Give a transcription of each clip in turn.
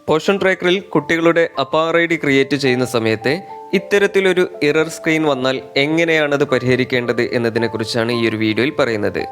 Portion ട്രാക്കറിൽ കുട്ടികളുടെ APAAR I D create ചെയ്യുന്ന സമയത്ത് ഇത്തരത്തിലൊരു എറർ സ്ക്രീൻ വന്നാൽ എങ്ങനെയാണത് പരിഹരിക്കേണ്ടത് എന്നതിനെക്കുറിച്ചാണ് ഈ ഒരു വീഡിയോയിൽ പറയുന്നത്.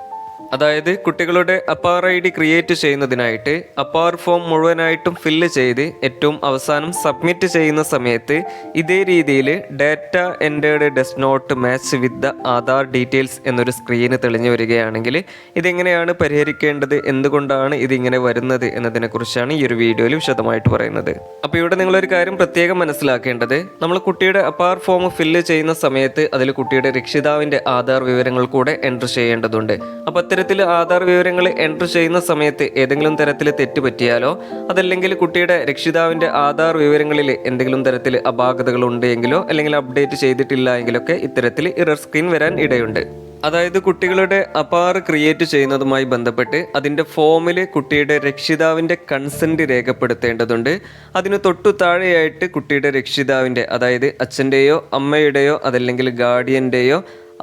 അതായത് കുട്ടികളുടെ അപ്പാർ ഐ ഡി ക്രിയേറ്റ് ചെയ്യുന്നതിനായിട്ട് അപ്പാർ ഫോം മുഴുവനായിട്ടും ഫില്ല് ചെയ്ത് ഏറ്റവും അവസാനം സബ്മിറ്റ് ചെയ്യുന്ന സമയത്ത് ഇതേ രീതിയിൽ data entered does not match with the Aadhaar details എന്നൊരു സ്ക്രീന് തെളിഞ്ഞു വരികയാണെങ്കിൽ ഇതെങ്ങനെയാണ് പരിഹരിക്കേണ്ടത്, എന്തുകൊണ്ടാണ് ഇതിങ്ങനെ വരുന്നത് എന്നതിനെക്കുറിച്ചാണ് ഈ ഒരു വീഡിയോയിൽ വിശദമായിട്ട് പറയുന്നത്. അപ്പോൾ ഇവിടെ നിങ്ങളൊരു കാര്യം പ്രത്യേകം മനസ്സിലാക്കേണ്ടത്, നമ്മൾ കുട്ടിയുടെ അപ്പാർ ഫോം ഫില്ല് ചെയ്യുന്ന സമയത്ത് അതിൽ കുട്ടിയുടെ രക്ഷിതാവിൻ്റെ ആധാർ വിവരങ്ങൾ കൂടെ എൻ്റർ ചെയ്യേണ്ടതുണ്ട്. അപ്പോൾ ആധാർ വിവരങ്ങൾ എൻ്റർ ചെയ്യുന്ന സമയത്ത് ഏതെങ്കിലും തരത്തിൽ തെറ്റ് പറ്റിയാലോ അതല്ലെങ്കിൽ കുട്ടിയുടെ രക്ഷിതാവിൻ്റെ ആധാർ വിവരങ്ങളിൽ എന്തെങ്കിലും തരത്തിൽ അപാകതകൾ ഉണ്ടെങ്കിലോ അല്ലെങ്കിൽ അപ്ഡേറ്റ് ചെയ്തിട്ടില്ല എങ്കിലൊക്കെ ഇത്തരത്തിൽ എറർ സ്ക്രീൻ വരാൻ ഇടയുണ്ട്. അതായത് കുട്ടികളുടെ അപ്പാർ ക്രിയേറ്റ് ചെയ്യുന്നതുമായി ബന്ധപ്പെട്ട് അതിൻ്റെ ഫോമിൽ കുട്ടിയുടെ രക്ഷിതാവിൻ്റെ കൺസെൻറ്റ് രേഖപ്പെടുത്തേണ്ടതുണ്ട്. അതിന് തൊട്ടു താഴെയായിട്ട് കുട്ടിയുടെ രക്ഷിതാവിൻ്റെ, അതായത് അച്ഛൻ്റെയോ അമ്മയുടെയോ അതല്ലെങ്കിൽ ഗാർഡിയൻ്റെയോ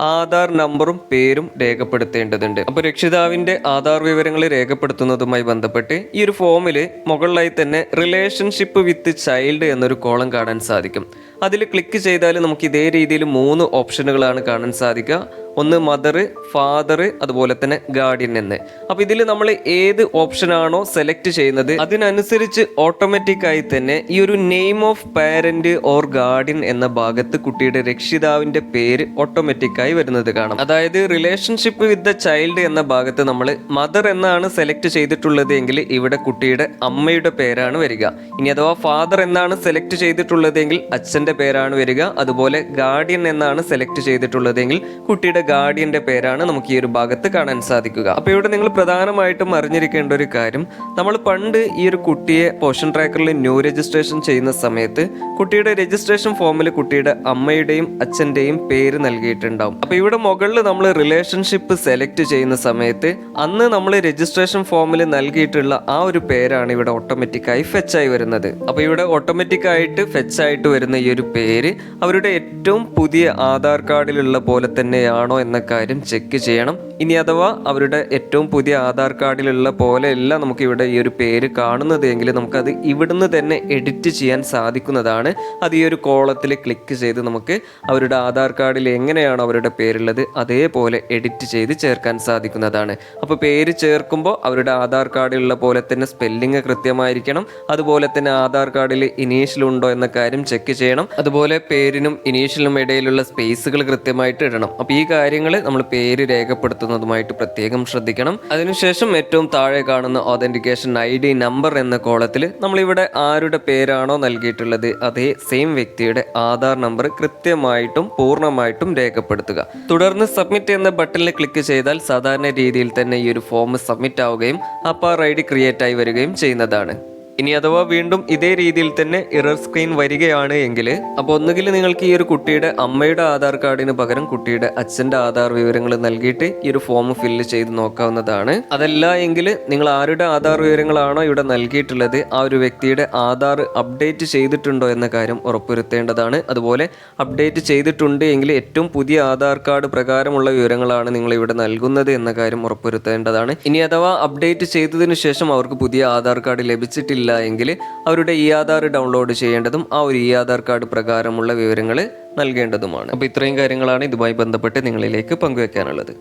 ആധാർ നമ്പറും പേരും രേഖപ്പെടുത്തേണ്ടതുണ്ട്. അപ്പോൾ രക്ഷിതാവിൻ്റെ ആധാർ വിവരങ്ങൾ രേഖപ്പെടുത്തുന്നതുമായി ബന്ധപ്പെട്ട് ഈ ഒരു ഫോമിൽ മുകളിലായി തന്നെ റിലേഷൻഷിപ്പ് വിത്ത് ചൈൽഡ് എന്നൊരു കോളം കാണാൻ സാധിക്കും. അതിൽ ക്ലിക്ക് ചെയ്താൽ നമുക്ക് ഇതേ രീതിയിൽ 3 ഓപ്ഷനുകളാണ് കാണാൻ സാധിക്കുക. ഒന്ന് മദർ, ഫാദർ, അതുപോലെ തന്നെ ഗാർഡിയൻ എന്ന്. അപ്പോൾ ഇതിൽ നമ്മൾ ഏത് ഓപ്ഷനാണോ സെലക്ട് ചെയ്യുന്നത് അതിനനുസരിച്ച് ഓട്ടോമാറ്റിക്കായി തന്നെ ഈ ഒരു name of parent or guardian എന്ന ഭാഗത്ത് കുട്ടിയുടെ രക്ഷിതാവിൻ്റെ പേര് ഓട്ടോമാറ്റിക്കായി വരുന്നത് കാണാം. അതായത് റിലേഷൻഷിപ്പ് വിത്ത് ദ ചൈൽഡ് എന്ന ഭാഗത്ത് നമ്മൾ മദർ എന്നാണ് സെലക്ട് ചെയ്തിട്ടുള്ളത് എങ്കിൽ ഇവിടെ കുട്ടിയുടെ അമ്മയുടെ പേരാണ് വരിക. ഇനി അഥവാ ഫാദർ എന്നാണ് സെലക്ട് ചെയ്തിട്ടുള്ളതെങ്കിൽ അച്ഛൻ്റെ പേരാണ് വരിക. അതുപോലെ ഗാർഡിയൻ എന്നാണ് സെലക്ട് ചെയ്തിട്ടുള്ളതെങ്കിൽ കുട്ടിയുടെ ഗാർഡിയന്റെ പേരാണ് നമുക്ക് ഈ ഒരു ഭാഗത്ത് കാണാൻ സാധിക്കുക. അപ്പോൾ ഇവിടെ നിങ്ങൾ പ്രധാനമായിട്ടും അറിഞ്ഞിരിക്കേണ്ട ഒരു കാര്യം, നമ്മൾ പണ്ട് ഈ ഒരു കുട്ടിയെ പോഷൻ ട്രാക്കറിൽ ന്യൂ രജിസ്ട്രേഷൻ ചെയ്യുന്ന സമയത്ത് കുട്ടിയുടെ രജിസ്ട്രേഷൻ ഫോമിൽ കുട്ടിയുടെ അമ്മയുടെയും അച്ഛൻ്റെയും പേര് നൽകിയിട്ടുണ്ടാവും. അപ്പോൾ ഇവിടെ മുകളിൽ നമ്മൾ റിലേഷൻഷിപ്പ് സെലക്ട് ചെയ്യുന്ന സമയത്ത് അന്ന് നമ്മൾ രജിസ്ട്രേഷൻ ഫോമിൽ നൽകിയിട്ടുള്ള ആ ഒരു പേരാണ് ഇവിടെ ഓട്ടോമാറ്റിക്കായി ഫെച്ചായി വരുന്നത്. അപ്പോൾ ഇവിടെ ഓട്ടോമാറ്റിക്കായിട്ട് ഫെച്ചായിട്ട് വരുന്ന ഈ ഒരു പേര് അവരുടെ ഏറ്റവും പുതിയ ആധാർ കാർഡിലുള്ള പോലെ തന്നെയാണോ എന്ന കാര്യം ചെക്ക് ചെയ്യണം. ഇനി അഥവാ അവരുടെ ഏറ്റവും പുതിയ ആധാർ കാർഡിലുള്ള പോലെയല്ല നമുക്ക് ഇവിടെ ഈ ഒരു പേര് കാണുന്നത് എങ്കിൽ നമുക്കത് ഇവിടുന്ന് തന്നെ എഡിറ്റ് ചെയ്യാൻ സാധിക്കുന്നതാണ്. അത് ഈ ഒരു കോളത്തിൽ ക്ലിക്ക് ചെയ്ത് നമുക്ക് അവരുടെ ആധാർ കാർഡിൽ എങ്ങനെയാണോ അവരുടെ പേരുള്ളത് അതേപോലെ എഡിറ്റ് ചെയ്ത് ചേർക്കാൻ സാധിക്കുന്നതാണ്. അപ്പോൾ പേര് ചേർക്കുമ്പോൾ അവരുടെ ആധാർ കാർഡിലുള്ള പോലെ തന്നെ സ്പെല്ലിങ് കൃത്യമായിരിക്കണം. അതുപോലെ തന്നെ ആധാർ കാർഡിൽ ഇനീഷ്യൽ ഉണ്ടോ എന്ന കാര്യം ചെക്ക് ചെയ്യണം. അതുപോലെ പേരിനും ഇനീഷ്യലിനും ഇടയിലുള്ള സ്പേസുകൾ കൃത്യമായിട്ട് ഇടണം. അപ്പോൾ ഈ കാര്യങ്ങൾ നമ്മൾ പേര് രേഖപ്പെടുത്തുന്നതുമായിട്ട് പ്രത്യേകം ശ്രദ്ധിക്കണം. അതിനുശേഷം ഏറ്റവും താഴെ കാണുന്ന ഓതന്റിക്കേഷൻ ID നമ്പർ എന്ന കോളത്തിൽ നമ്മളിവിടെ ആരുടെ പേരാണോ നൽകിയിട്ടുള്ളത് അതേ സെയിം വ്യക്തിയുടെ ആധാർ നമ്പർ കൃത്യമായിട്ടും പൂർണ്ണമായിട്ടും രേഖപ്പെടുത്തുക. തുടർന്ന് സബ്മിറ്റ് എന്ന ബട്ടണിൽ ക്ലിക്ക് ചെയ്താൽ സാധാരണ രീതിയിൽ തന്നെ ഈ ഒരു ഫോം സബ്മിറ്റ് ആവുകയും അപ്പാർ ID ക്രിയേറ്റ് ആയി വരികയും ചെയ്യുന്നതാണ്. ഇനി അഥവാ വീണ്ടും ഇതേ രീതിയിൽ തന്നെ എറർ സ്ക്രീൻ വരികയാണ് എങ്കിൽ അപ്പോൾ ഒന്നുകിൽ നിങ്ങൾക്ക് ഈ ഒരു കുട്ടിയുടെ അമ്മയുടെ ആധാർ കാർഡിന് പകരം കുട്ടിയുടെ അച്ഛൻ്റെ ആധാർ വിവരങ്ങൾ നൽകിയിട്ട് ഈ ഒരു ഫോം ഫില്ല് ചെയ്ത് നോക്കാവുന്നതാണ്. അതല്ല എങ്കിൽ നിങ്ങൾ ആരുടെ ആധാർ വിവരങ്ങളാണോ ഇവിടെ നൽകിയിട്ടുള്ളത് ആ ഒരു വ്യക്തിയുടെ ആധാർ അപ്ഡേറ്റ് ചെയ്തിട്ടുണ്ടോ എന്ന കാര്യം ഉറപ്പുവരുത്തേണ്ടതാണ്. അതുപോലെ അപ്ഡേറ്റ് ചെയ്തിട്ടുണ്ട് എങ്കിൽ ഏറ്റവും പുതിയ ആധാർ കാർഡ് പ്രകാരമുള്ള വിവരങ്ങളാണ് നിങ്ങൾ ഇവിടെ നൽകുന്നത് എന്ന കാര്യം ഉറപ്പുവരുത്തേണ്ടതാണ്. ഇനി അഥവാ അപ്ഡേറ്റ് ചെയ്തതിനു ശേഷം അവർക്ക് പുതിയ ആധാർ കാർഡ് ലഭിച്ചിട്ടില്ല എങ്കിൽ അവരുടെ ഇ ആധാർ ഡൗൺലോഡ് ചെയ്യേണ്ടതും ആ ഒരു ഇ ആധാർ കാർഡ് പ്രകാരമുള്ള വിവരങ്ങൾ നൽകേണ്ടതുമാണ്. അപ്പോൾ ഇത്രയും കാര്യങ്ങളാണ് ഇതുമായി ബന്ധപ്പെട്ട് നിങ്ങളിലേക്ക് പങ്കുവെക്കാനുള്ളത്.